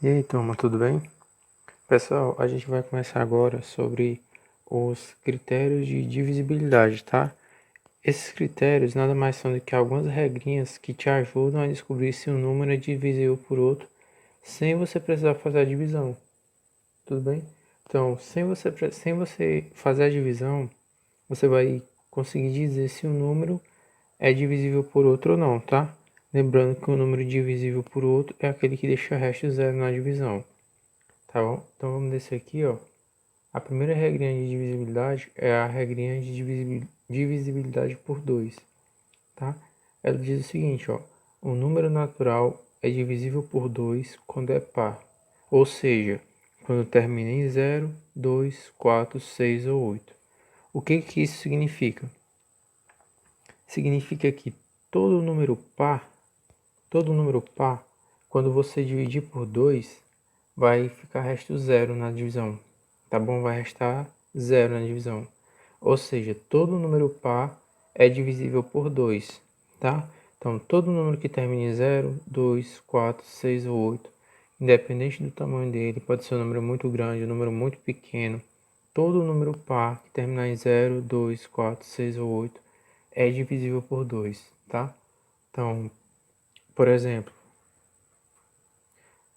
E aí, turma, tudo bem? Pessoal, a gente vai começar agora sobre os critérios de divisibilidade, tá? Esses critérios nada mais são do que algumas regrinhas que te ajudam a descobrir se um número é divisível por outro sem você precisar fazer a divisão, tudo bem? Então, sem você fazer a divisão, você vai conseguir dizer se um número é divisível por outro ou não, tá? Lembrando que um número divisível por outro é aquele que deixa resto zero na divisão. Tá bom? Então vamos descer aqui, ó. A primeira regrinha de divisibilidade é a regrinha de divisibilidade por 2, tá? Ela diz o seguinte, ó. O número natural é divisível por 2 quando é par. Ou seja, quando termina em 0, 2, 4, 6 ou 8. O que isso significa? Significa que todo número par, quando você dividir por 2, vai ficar resto zero na divisão, tá bom? Vai restar zero na divisão. Ou seja, todo número par é divisível por 2, tá? Então, todo número que termine em 0, 2, 4, 6 ou 8, independente do tamanho dele, pode ser um número muito grande, um número muito pequeno, todo número par que terminar em 0, 2, 4, 6 ou 8 é divisível por 2, tá? Então, por exemplo,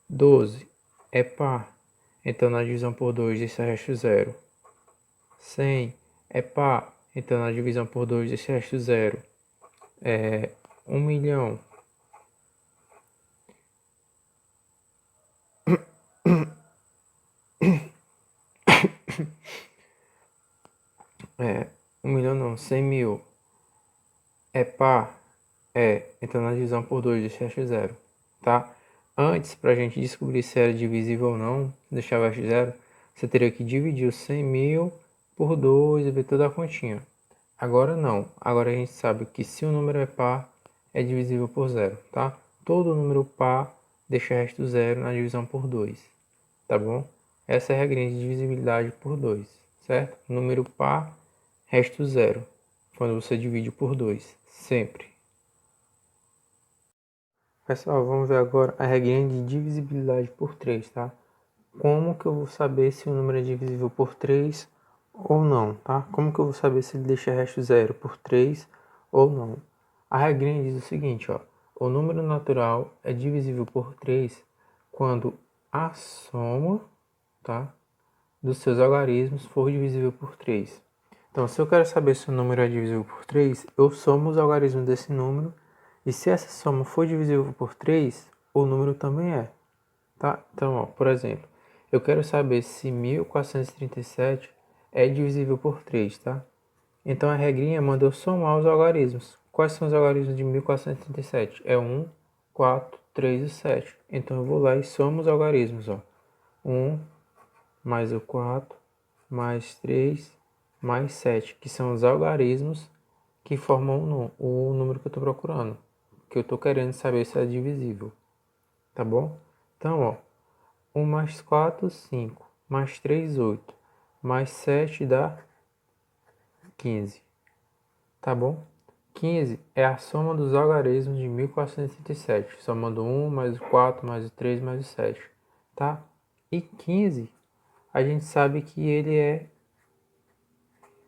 12 é par, então na divisão por 2 esse resto zero. 100 é par, então na divisão por 2 esse resto zero. 1 milhão é 1 milhão não, 100 mil é par, então na divisão por 2 esse resto zero, tá? Antes, para a gente descobrir se era divisível ou não, deixar o resto zero, você teria que dividir os 100 mil por 2 e ver toda a continha. Agora não. Agora a gente sabe que se o número é par, é divisível por zero, tá? Todo número par deixa resto zero na divisão por 2, tá bom? Essa é a regra de divisibilidade por 2, certo? Número par, resto zero, quando você divide por 2, sempre. Pessoal, vamos ver agora a regrinha de divisibilidade por 3, tá? Como que eu vou saber se o número é divisível por 3 ou não, tá? Como que eu vou saber se ele deixa resto zero por 3 ou não? A regrinha diz o seguinte, ó. O número natural é divisível por 3 quando a soma, tá, dos seus algarismos for divisível por 3. Então, se eu quero saber se o número é divisível por 3, eu somo os algarismos desse número, e se essa soma for divisível por 3, o número também é. Tá? Então, ó, por exemplo, eu quero saber se 1437 é divisível por 3, tá? Então a regrinha manda eu somar os algarismos. Quais são os algarismos de 1437? É 1, 4, 3 e 7. Então eu vou lá e somo os algarismos, ó. 1 mais o 4 mais 3 mais 7, que são os algarismos que formam o número que eu estou procurando, que eu estou querendo saber se é divisível, tá bom? Então, ó, 1 mais 4, 5. Mais 3, 8. Mais 7 dá 15. Tá bom? 15 é a soma dos algarismos de 1437. Somando 1 mais o 4 mais o 3 mais o 7. Tá? E 15, a gente sabe que ele é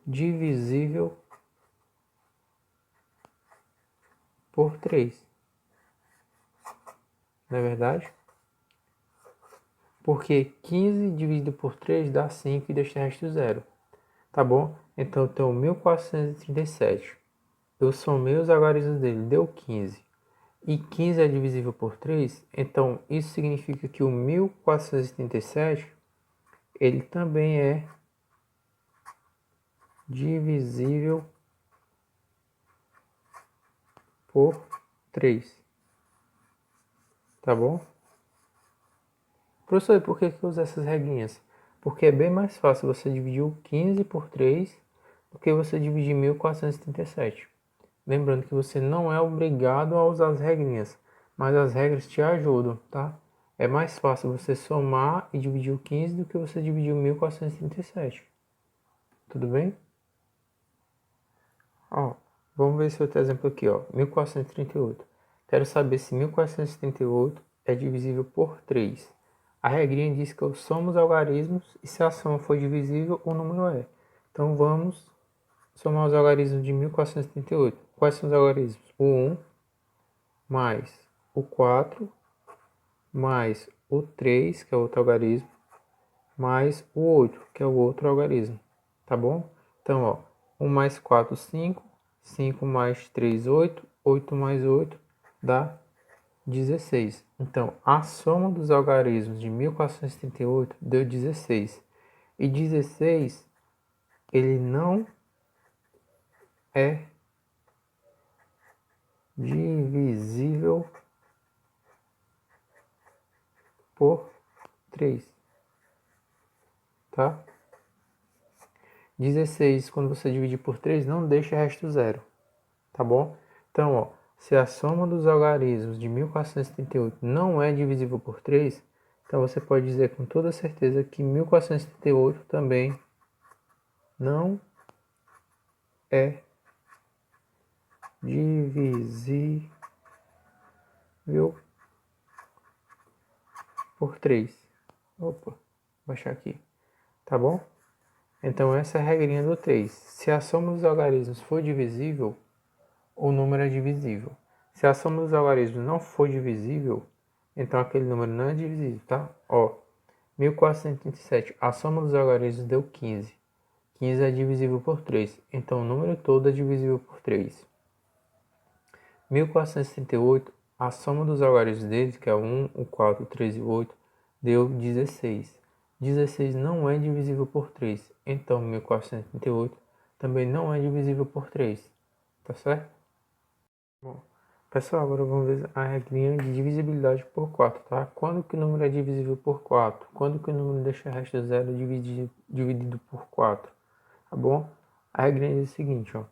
divisível por 3. Não é verdade? Porque 15 dividido por 3 dá 5 e deixa o resto zero. Tá bom? Então eu tenho 1437. Eu somei os algarismos dele, deu 15. E 15 é divisível por 3, então isso significa que o 1437 ele também é divisível por 3. Tá bom? Professor, e por que eu uso essas regrinhas? Porque é bem mais fácil você dividir o 15 por 3 do que você dividir 1437. Lembrando que você não é obrigado a usar as regrinhas, mas as regras te ajudam, tá? É mais fácil você somar e dividir o 15 do que você dividir o 1437. Tudo bem? Ó, vamos ver esse outro exemplo aqui, ó. 1438. Quero saber se 1438 é divisível por 3. A regrinha diz que eu somo os algarismos e se a soma for divisível, o número é. Então vamos somar os algarismos de 1438. Quais são os algarismos? O 1 mais o 4 mais o 3, que é outro algarismo, mais o 8, que é o outro algarismo. Tá bom? Então, ó, 1 mais 4, 5. 5 mais 3, 8. 8 mais 8 dá 16. Então, a soma dos algarismos de 1438 deu 16. E 16, ele não é divisível por 3, tá? 16, quando você dividir por 3, não deixa resto zero, tá bom? Então, ó, se a soma dos algarismos de 1438 não é divisível por 3, então você pode dizer com toda certeza que 1438 também não é divisível por 3. Opa, vou baixar aqui, tá bom? Então essa é a regrinha do 3. Se a soma dos algarismos for divisível, o número é divisível. Se a soma dos algarismos não for divisível, então aquele número não é divisível, tá? Ó, 1437, a soma dos algarismos deu 15. 15 é divisível por 3, então o número todo é divisível por 3. 1438, a soma dos algarismos deles, que é o 1, o 4, o 3 e o 8, deu 16. 16 não é divisível por 3, então 1438 também não é divisível por 3, tá certo? Bom, pessoal, agora vamos ver a regrinha de divisibilidade por 4, tá? Quando que o número é divisível por 4? Quando que o número deixa resto zero dividido por 4, tá bom? A regrinha diz o seguinte, ó.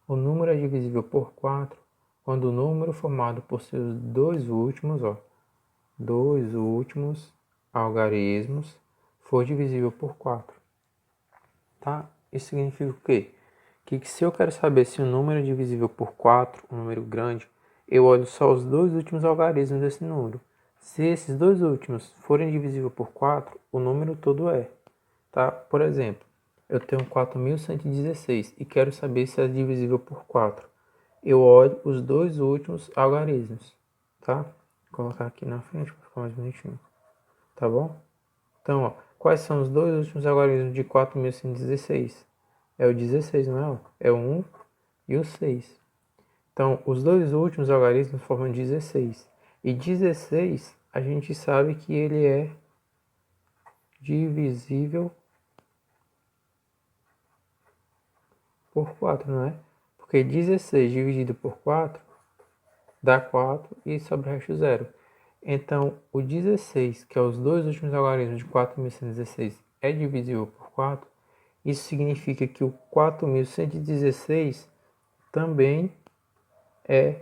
O número é divisível por 4 quando o número formado por seus dois últimos algarismos for divisível por 4, tá? Isso significa o quê? Que se eu quero saber se o número é divisível por 4, um número grande, eu olho só os dois últimos algarismos desse número. Se esses dois últimos forem divisíveis por 4, o número todo é, tá? Por exemplo, eu tenho 4.116 e quero saber se é divisível por 4. Eu olho os dois últimos algarismos, tá? Vou colocar aqui na frente para ficar mais bonitinho, tá bom? Então, ó, quais são os dois últimos algarismos de 4.116? É o 16, não é? É o 1 e o 6. Então, os dois últimos algarismos formam 16. E 16, a gente sabe que ele é divisível por 4, não é? Porque 16 dividido por 4 dá 4 e sobra o resto 0. Então, o 16, que é os dois últimos algarismos de 4.116, é divisível por 4. Isso significa que o 4.116 também é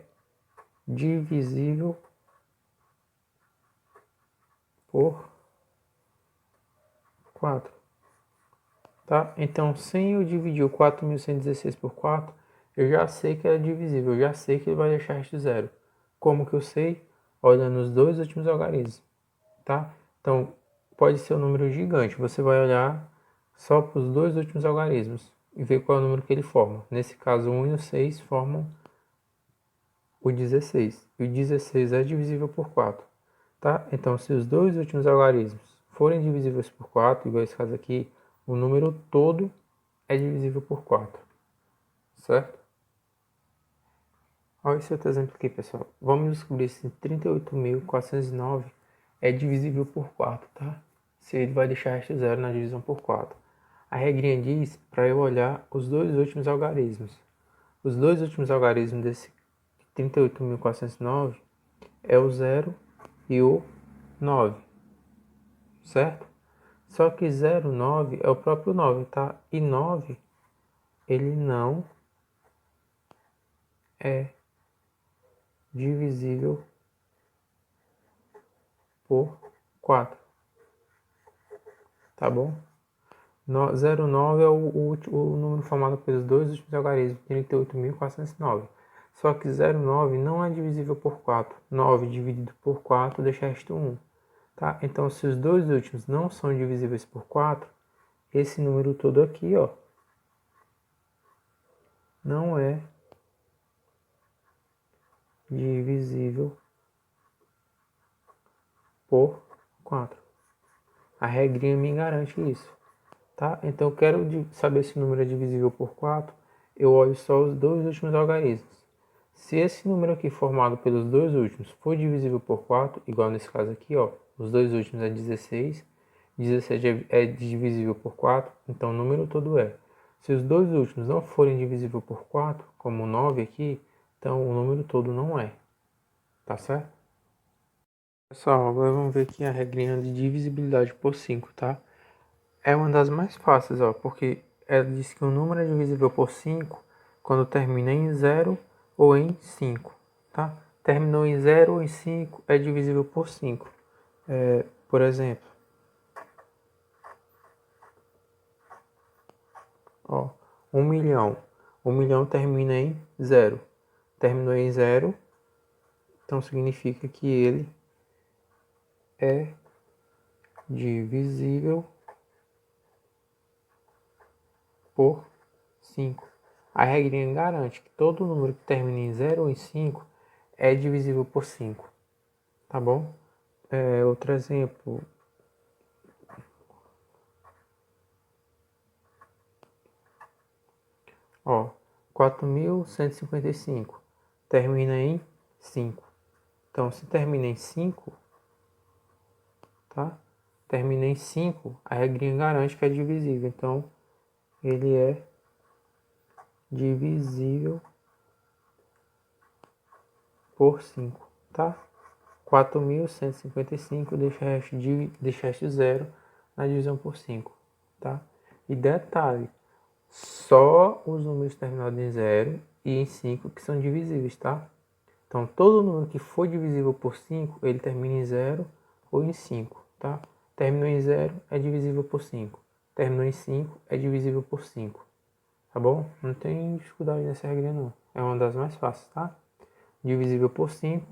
divisível por 4. Tá? Então, sem eu dividir o 4.116 por 4, eu já sei que é divisível, eu já sei que ele vai deixar resto zero. Como que eu sei? Olhando os dois últimos algarismos, tá? Então, pode ser um número gigante, você vai olhar só para os dois últimos algarismos e ver qual é o número que ele forma. Nesse caso, o 1 e o 6 formam o 16, e o 16 é divisível por 4, tá? Então, se os dois últimos algarismos forem divisíveis por 4, igual esse caso aqui, o número todo é divisível por 4, certo? Olha esse outro exemplo aqui, pessoal. Vamos descobrir se 38.409 é divisível por 4, tá? Se ele vai deixar resto zero na divisão por 4. A regrinha diz para eu olhar os dois últimos algarismos. Os dois últimos algarismos desse 38.409 é o 0 e o 9, certo? Só que 0, 9 é o próprio 9, tá? E 9, ele não é divisível por 4, tá bom? 0,9 é o número formado pelos dois últimos algarismos, 38.409. Só que 0,9 não é divisível por 4. 9 dividido por 4 deixa resto 1. tá? Então, se os dois últimos não são divisíveis por 4, esse número todo aqui, ó, não é divisível por 4. A regrinha me garante isso, tá? Então, eu quero saber se o número é divisível por 4, eu olho só os dois últimos algarismos. Se esse número aqui formado pelos dois últimos for divisível por 4, igual nesse caso aqui, ó, os dois últimos é 16, 17 é divisível por 4, então o número todo é. Se os dois últimos não forem divisíveis por 4, como o 9 aqui, então o número todo não é. Tá certo? Pessoal, agora vamos ver aqui a regrinha de divisibilidade por 5, tá? É uma das mais fáceis, ó, porque ela diz que o número é divisível por 5 quando termina em 0 ou em 5, tá? Terminou em 0 ou em 5 é divisível por 5. Por exemplo, ó, 1 milhão. 1 milhão termina em 0. Terminou em 0, então significa que ele é divisível por 5. A regrinha garante que todo número que termina em 0 ou em 5 é divisível por 5. Tá bom? Outro exemplo. Ó, 4.155 termina em 5. Então, se termina em 5, tá? Termina em 5, a regrinha garante que é divisível. Então, ele é divisível por 5, tá? 4.155 deixa resto 0 na divisão por 5, tá? E detalhe, só os números terminados em 0 e em 5 que são divisíveis, tá? Então, todo número que for divisível por 5, ele termina em 0 ou em 5, tá? Terminou em 0 é divisível por 5. Terminou em 5 é divisível por 5. Tá bom? Não tem dificuldade nessa regra não. É uma das mais fáceis, tá? Divisível por 5,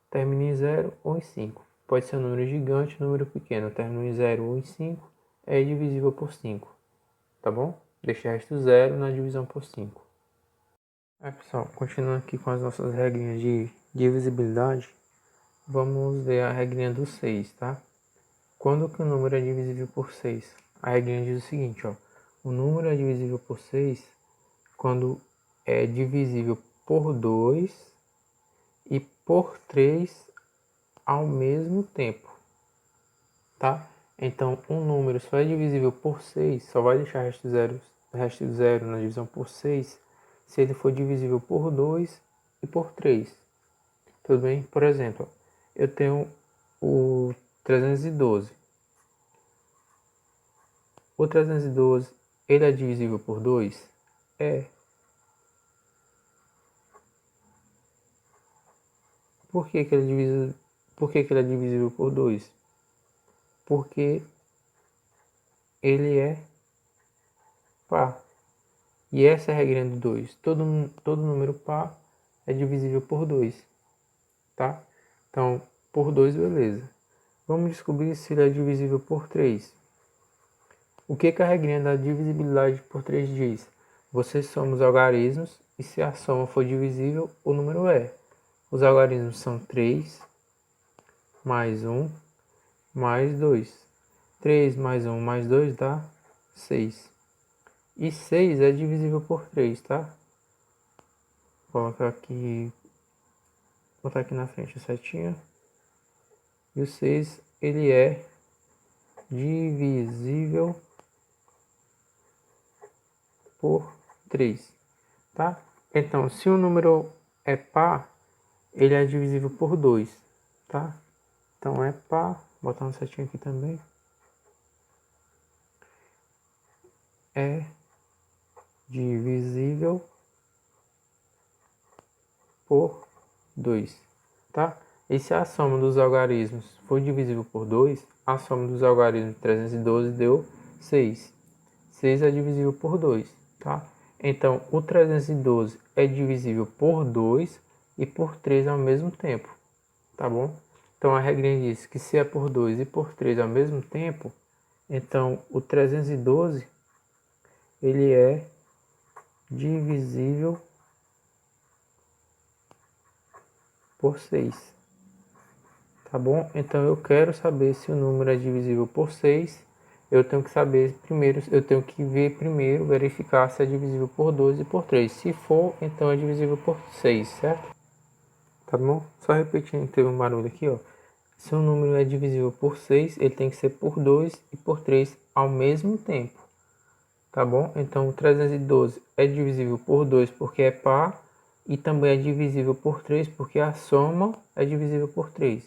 termina em 0 ou em 5. Pode ser um número gigante, um número pequeno. Terminou em 0 ou em 5, é divisível por 5. Tá bom? Deixa o resto 0 na divisão por 5. Pessoal, continuando aqui com as nossas regrinhas de divisibilidade, vamos ver a regrinha do 6, tá? Quando que o número é divisível por 6? A regrinha diz o seguinte, ó. O número é divisível por 6 quando é divisível por 2 e por 3 ao mesmo tempo, tá? Então, um número só é divisível por 6, só vai deixar resto 0 na divisão por 6, se ele for divisível por 2 e por 3. Tudo bem? Por exemplo, eu tenho o 312. O 312, ele é divisível por 2? É. Por que que ele é divisível, por que que ele é divisível por 2? Porque ele é par. E essa é a regra do 2. Todo número par é divisível por 2, tá? Então, por 2, beleza. Vamos descobrir se ele é divisível por 3. O que a regrinha da divisibilidade por 3 diz? Você soma os algarismos e se a soma for divisível, o número é. Os algarismos são 3 mais 1 mais 2. 3 mais 1 mais 2 dá 6. E 6 é divisível por 3, tá? Vou colocar aqui, botar aqui na frente a setinha. E o 6, ele é divisível por 3, tá? Então, se o número é par, ele é divisível por 2, tá? Então, é par, botar uma setinha aqui também. É divisível por 2, tá? E se a soma dos algarismos for divisível por 2, a soma dos algarismos de 312 deu 6. 6 é divisível por 2, tá? Então, o 312 é divisível por 2 e por 3 ao mesmo tempo, tá bom? Então a regrinha diz que se é por 2 e por 3 ao mesmo tempo, então o 312 ele é divisível por 6. Tá bom? Então eu quero saber se o número é divisível por 6. Eu tenho que saber primeiro, eu tenho que ver primeiro, verificar se é divisível por 2 e por 3. Se for, então é divisível por 6, certo? Tá bom? Só repetindo, teve um barulho aqui, ó. Se um número é divisível por 6, ele tem que ser por 2 e por 3 ao mesmo tempo. Tá bom? Então o 312 é divisível por 2 porque é par e também é divisível por 3 porque a soma é divisível por 3.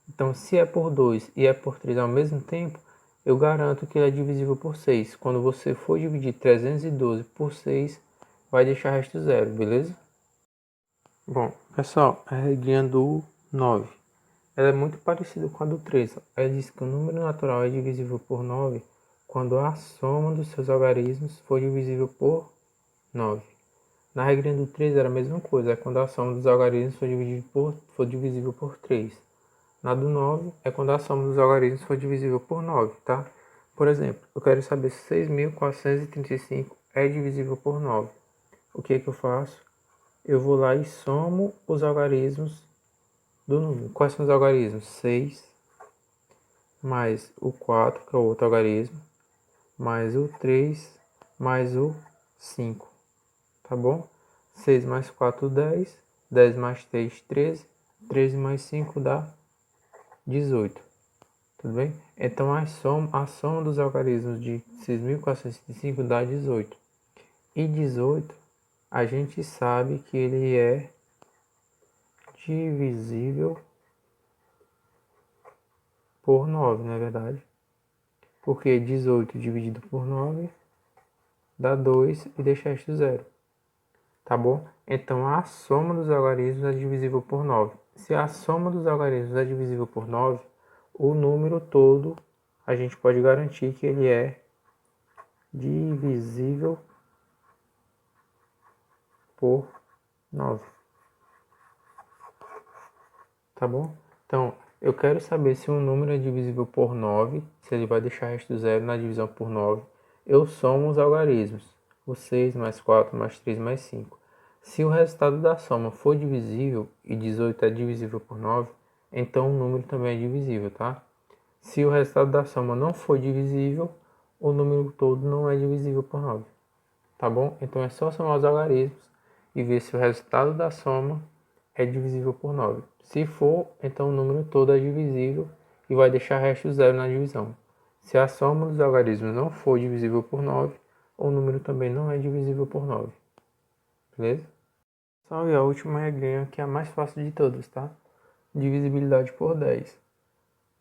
Então se é por 2 e é por 3 ao mesmo tempo, eu garanto que ele é divisível por 6. Quando você for dividir 312 por 6, vai deixar resto zero, beleza? Bom, pessoal, a regrinha do 9. Ela é muito parecida com a do 3. Ela diz que o número natural é divisível por 9 quando a soma dos seus algarismos for divisível por 9. Na regrinha do 3 era a mesma coisa, é quando a soma dos algarismos for divisível por 3. Na do 9 é quando a soma dos algarismos for divisível por 9, tá? Por exemplo, eu quero saber se 6.435 é divisível por 9. O que eu faço? Eu vou lá e somo os algarismos do número. Quais são os algarismos? 6 mais o 4, que é o outro algarismo, mais o 3, mais o 5, tá bom? 6 mais 4, 10, 10 mais 3, 13, 13 mais 5 dá 18, tudo bem? Então a soma dos algarismos de 6.465 dá 18. E 18, a gente sabe que ele é divisível por 9, não é verdade? Porque 18 dividido por 9 dá 2 e deixa resto zero. Tá bom? Então a soma dos algarismos é divisível por 9. Se a soma dos algarismos é divisível por 9, o número todo a gente pode garantir que ele é divisível por 9. Tá bom? Então, eu quero saber se um número é divisível por 9, se ele vai deixar resto zero na divisão por 9. Eu somo os algarismos, o 6 mais 4 mais 3 mais 5. Se o resultado da soma for divisível e 18 é divisível por 9, então o número também é divisível, tá? Se o resultado da soma não for divisível, o número todo não é divisível por 9. Tá bom? Então é só somar os algarismos e ver se o resultado da soma é divisível por 9. Se for, então o número todo é divisível e vai deixar resto zero na divisão. Se a soma dos algarismos não for divisível por 9, o número também não é divisível por 9. Beleza? Salve a última regrinha, que é a mais fácil de todas, tá? Divisibilidade por 10.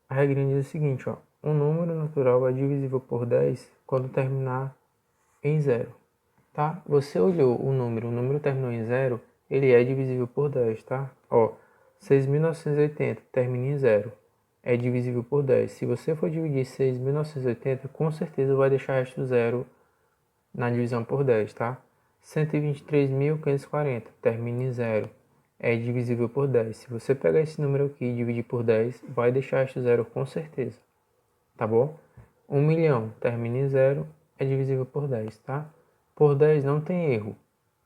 A regrinha diz o seguinte, ó. Um número natural é divisível por 10 quando terminar em zero. Tá? Você olhou o número terminou em zero, ele é divisível por 10, tá? Ó, 6.980 termina em zero, é divisível por 10. Se você for dividir 6.980, com certeza vai deixar resto zero na divisão por 10, tá? 123.540 termina em zero, é divisível por 10. Se você pegar esse número aqui e dividir por 10, vai deixar resto zero com certeza, tá bom? 1 milhão termina em zero, é divisível por 10, tá? Por 10 não tem erro.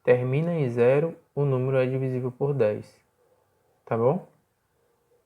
Termina em zero, o número é divisível por 10. Tá bom?